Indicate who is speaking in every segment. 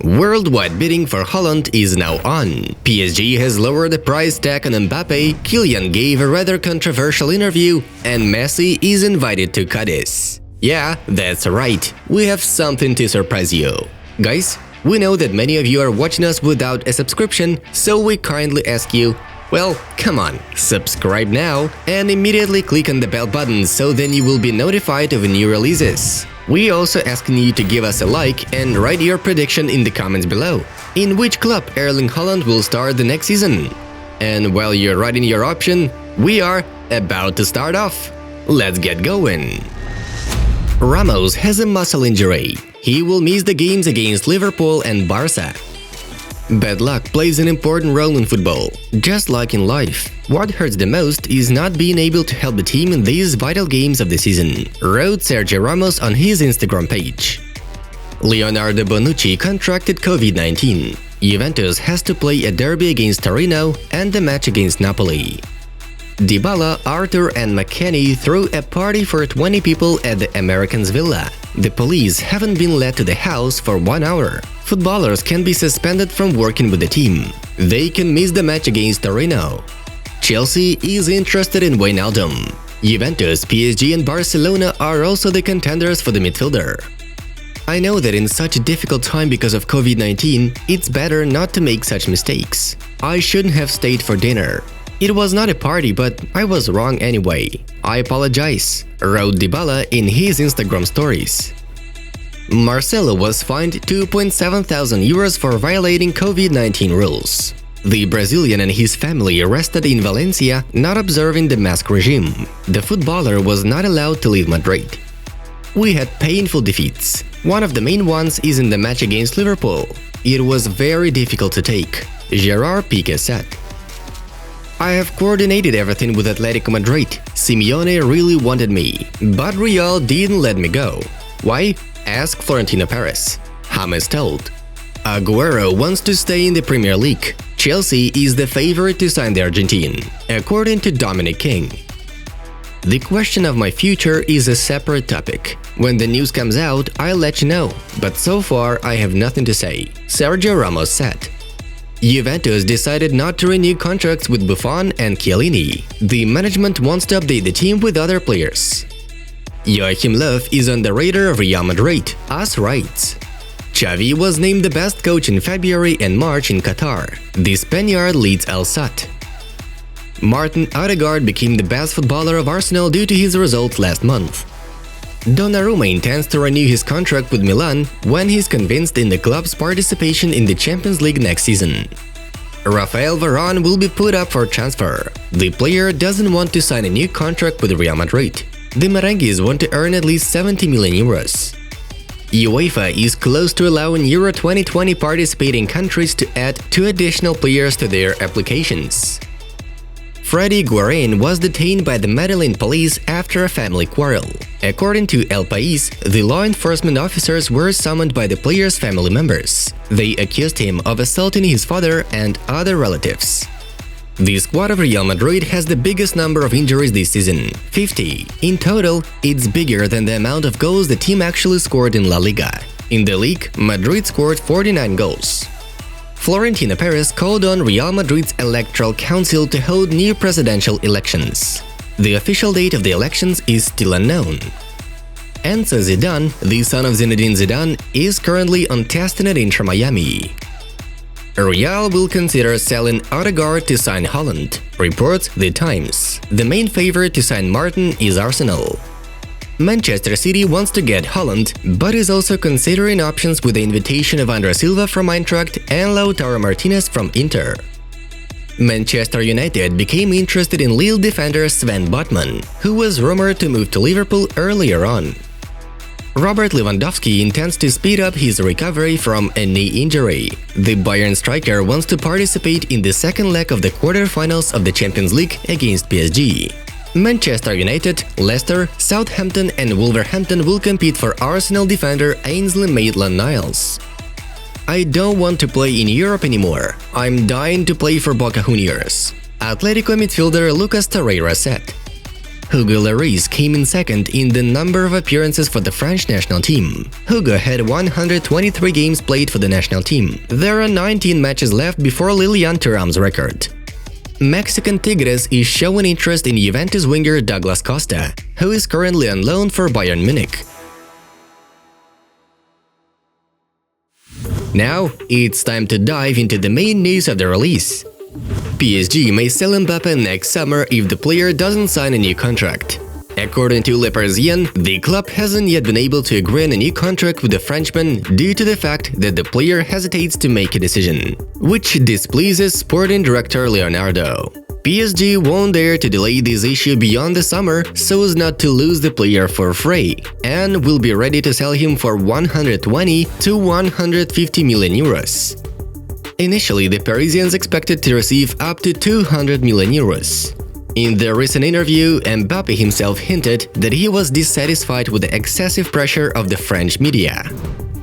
Speaker 1: Worldwide bidding for Haaland is now on. PSG has lowered the price tag on Mbappe, Kylian gave a rather controversial interview, and Messi is invited to Cadiz. Yeah, that's right, we have something to surprise you. Guys, we know that many of you are watching us without a subscription, so we kindly ask you, well, come on, subscribe now and immediately click on the bell button so then you will be notified of new releases. We also asking you to give us a like and write your prediction in the comments below. In which club Erling Haaland will start the next season? And while you're writing your option, we are about to start off. Let's get going. Ramos has a muscle injury. He will miss the games against Liverpool and Barca. Bad luck plays an important role in football. Just like in life, what hurts the most is not being able to help the team in these vital games of the season, wrote Sergio Ramos on his Instagram page. Leonardo Bonucci contracted COVID-19. Juventus has to play a derby against Torino and a match against Napoli. Dybala, Arthur and McKennie threw a party for 20 people at the Americans' villa. The police haven't been let to the house for 1 hour. Footballers can be suspended from working with the team. They can miss the match against Torino. Chelsea is interested in Wijnaldum. Juventus, PSG and Barcelona are also the contenders for the midfielder. I know that in such a difficult time because of COVID-19, it's better not to make such mistakes. I shouldn't have stayed for dinner. It was not a party, but I was wrong anyway. I apologize, wrote Dybala in his Instagram stories. Marcelo was fined 2.7 thousand euros for violating COVID-19 rules. The Brazilian and his family arrested in Valencia, not observing the mask regime. The footballer was not allowed to leave Madrid. We had painful defeats. One of the main ones is in the match against Liverpool. It was very difficult to take, Gerard Piqué said. I have coordinated everything with Atletico Madrid. Simeone really wanted me, but Real didn't let me go. Why? Ask Florentino Perez. James told. Agüero wants to stay in the Premier League. Chelsea is the favorite to sign the Argentine, according to Dominic King. The question of my future is a separate topic. When the news comes out, I'll let you know, but so far I have nothing to say, Sergio Ramos said. Juventus decided not to renew contracts with Buffon and Chiellini. The management wants to update the team with other players. Joachim Löw is on the radar of Real Madrid, AS writes. Xavi was named the best coach in February and March in Qatar. The Spaniard leads Al Sadd. Martin Odegaard became the best footballer of Arsenal due to his results last month. Donnarumma intends to renew his contract with Milan when he's convinced in the club's participation in the Champions League next season. Rafael Varane will be put up for transfer. The player doesn't want to sign a new contract with Real Madrid. The Merengues want to earn at least 70 million euros. UEFA is close to allowing Euro 2020 participating countries to add 2 additional players to their applications. Freddy Guarin was detained by the Medellin police after a family quarrel. According to El País, the law enforcement officers were summoned by the player's family members. They accused him of assaulting his father and other relatives. The squad of Real Madrid has the biggest number of injuries this season, 50. In total, it's bigger than the amount of goals the team actually scored in La Liga. In the league, Madrid scored 49 goals. Florentino Perez called on Real Madrid's Electoral Council to hold new presidential elections. The official date of the elections is still unknown. Enzo Zidane, the son of Zinedine Zidane, is currently on testing at Inter Miami. Real will consider selling Odegaard to sign Haaland, reports The Times. The main favorite to sign Martin is Arsenal. Manchester City wants to get Haaland, but is also considering options with the invitation of Andre Silva from Eintracht and Lautaro Martinez from Inter. Manchester United became interested in Lille defender Sven Botman, who was rumored to move to Liverpool earlier on. Robert Lewandowski intends to speed up his recovery from a knee injury. The Bayern striker wants to participate in the second leg of the quarter-finals of the Champions League against PSG. Manchester United, Leicester, Southampton and Wolverhampton will compete for Arsenal defender Ainsley Maitland-Niles. I don't want to play in Europe anymore. I'm dying to play for Boca Juniors, Atletico midfielder Lucas Torreira said. Hugo Lloris came in second in the number of appearances for the French national team. Hugo had 123 games played for the national team. There are 19 matches left before Lilian Thuram's record. Mexican Tigres is showing interest in Juventus winger Douglas Costa, who is currently on loan for Bayern Munich. Now, it's time to dive into the main news of the release. PSG may sell Mbappe next summer if the player doesn't sign a new contract. According to Le Parisien, the club hasn't yet been able to agree on a new contract with the Frenchman due to the fact that the player hesitates to make a decision, which displeases sporting director Leonardo. PSG won't dare to delay this issue beyond the summer so as not to lose the player for free, and will be ready to sell him for 120 to 150 million euros. Initially, the Parisians expected to receive up to 200 million euros. In the recent interview, Mbappe himself hinted that he was dissatisfied with the excessive pressure of the French media.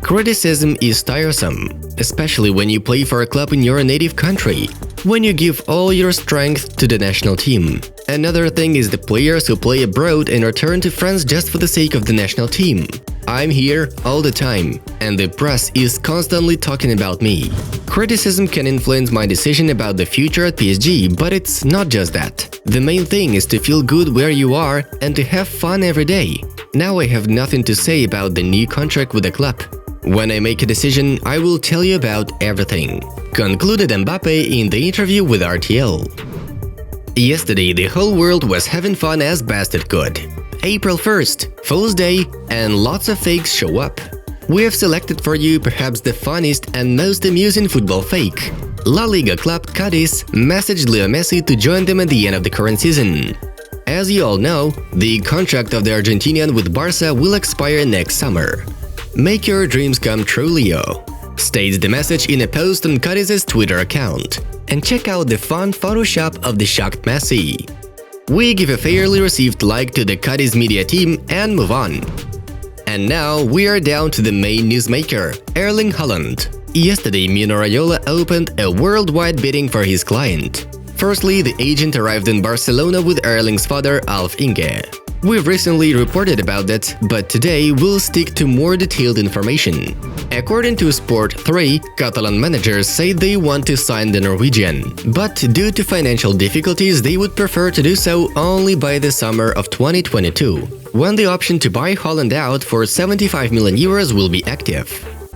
Speaker 1: Criticism is tiresome, especially when you play for a club in your native country, when you give all your strength to the national team. Another thing is the players who play abroad and return to France just for the sake of the national team. I'm here all the time, and the press is constantly talking about me. Criticism can influence my decision about the future at PSG, but it's not just that. The main thing is to feel good where you are and to have fun every day. Now I have nothing to say about the new contract with the club. When I make a decision, I will tell you about everything, concluded Mbappe in the interview with RTL. Yesterday, the whole world was having fun as best it could. April 1st, Fool's Day, and lots of fakes show up. We have selected for you perhaps the funniest and most amusing football fake. La Liga club Cádiz messaged Leo Messi to join them at the end of the current season. As you all know, the contract of the Argentinian with Barca will expire next summer. Make your dreams come true, Leo, states the message in a post on Cádiz's Twitter account. And check out the fun Photoshop of the shocked Messi. We give a fairly received like to the Cádiz media team and move on. And now we are down to the main newsmaker, Erling Haaland. Yesterday, Mino Raiola opened a worldwide bidding for his client. Firstly, the agent arrived in Barcelona with Erling's father, Alf-Inge. We've recently reported about that, but today we'll stick to more detailed information. According to Sport 3, Catalan managers say they want to sign the Norwegian, but due to financial difficulties they would prefer to do so only by the summer of 2022, when the option to buy Haaland out for 75 million euros will be active.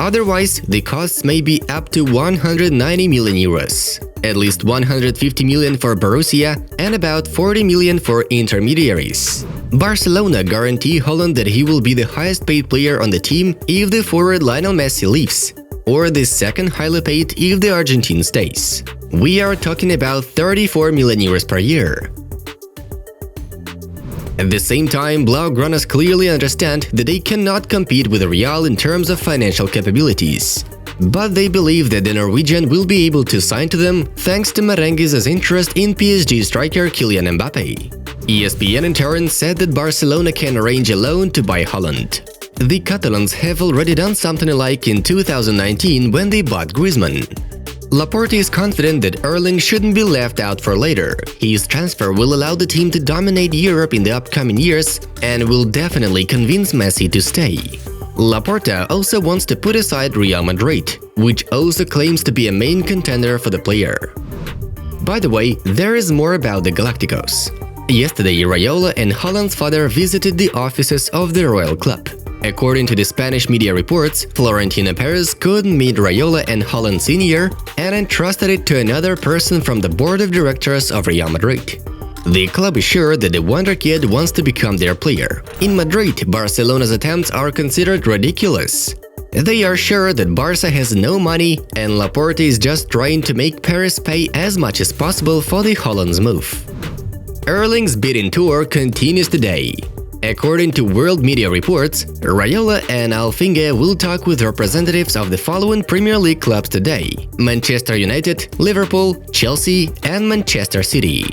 Speaker 1: Otherwise, the costs may be up to 190 million euros, at least 150 million for Borussia and about 40 million for intermediaries. Barcelona guarantee Haaland that he will be the highest paid player on the team if the forward Lionel Messi leaves, or the second highly paid if the Argentine stays. We are talking about 34 million euros per year. At the same time, Blaugranas clearly understand that they cannot compete with Real in terms of financial capabilities. But they believe that the Norwegian will be able to sign to them thanks to Merengues' interest in PSG striker Kylian Mbappe. ESPN in turn said that Barcelona can arrange a loan to buy Haaland. The Catalans have already done something alike in 2019 when they bought Griezmann. Laporte is confident that Erling shouldn't be left out for later. His transfer will allow the team to dominate Europe in the upcoming years and will definitely convince Messi to stay. Laporta also wants to put aside Real Madrid, which also claims to be a main contender for the player. By the way, there is more about the Galacticos. Yesterday, Raiola and Haaland's father visited the offices of the Royal Club. According to the Spanish media reports, Florentino Perez couldn't meet Raiola and Haaland Sr. and entrusted it to another person from the board of directors of Real Madrid. The club is sure that the wonder kid wants to become their player. In Madrid, Barcelona's attempts are considered ridiculous. They are sure that Barca has no money and Laporte is just trying to make Perez pay as much as possible for the Haaland's move. Erling's bidding tour continues today. According to world media reports, Raiola and Alf-Inge will talk with representatives of the following Premier League clubs today: Manchester United, Liverpool, Chelsea, and Manchester City.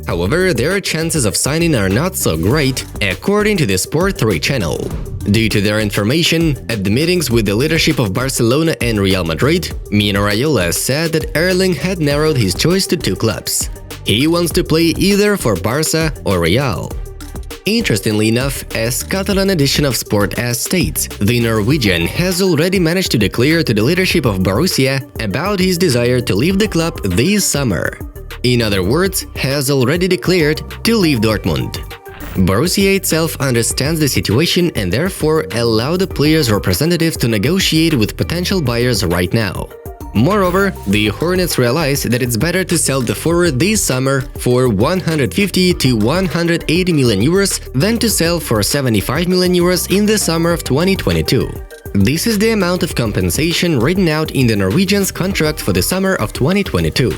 Speaker 1: However, their chances of signing are not so great, according to the Sport 3 channel. Due to their information, at the meetings with the leadership of Barcelona and Real Madrid, Mino Raiola said that Erling had narrowed his choice to two clubs. He wants to play either for Barca or Real. Interestingly enough, as Catalan edition of Sport as states, the Norwegian has already managed to declare to the leadership of Borussia about his desire to leave the club this summer. In other words, has already declared to leave Dortmund. Borussia itself understands the situation and therefore allow the player's representatives to negotiate with potential buyers right now. Moreover, the Hornets realize that it's better to sell the forward this summer for 150 to 180 million euros than to sell for 75 million euros in the summer of 2022. This is the amount of compensation written out in the Norwegian's contract for the summer of 2022.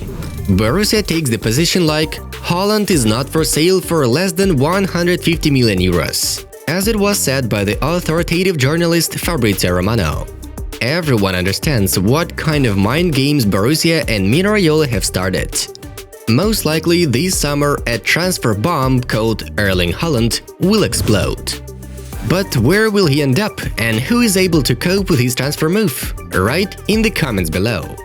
Speaker 1: Borussia takes the position like Haaland is not for sale for less than 150 million euros, as it was said by the authoritative journalist Fabrizio Romano. Everyone understands what kind of mind games Borussia and Mino Raiola have started. Most likely this summer a transfer bomb called Erling Haaland will explode. But where will he end up and who is able to cope with his transfer move? Write in the comments below.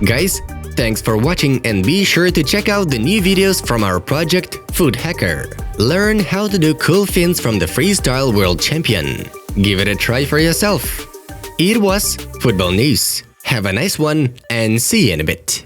Speaker 1: Guys, thanks for watching and be sure to check out the new videos from our project Food Hacker. Learn how to do cool things from the freestyle world champion. Give it a try for yourself. It was Football News. Have a nice one and see you in a bit.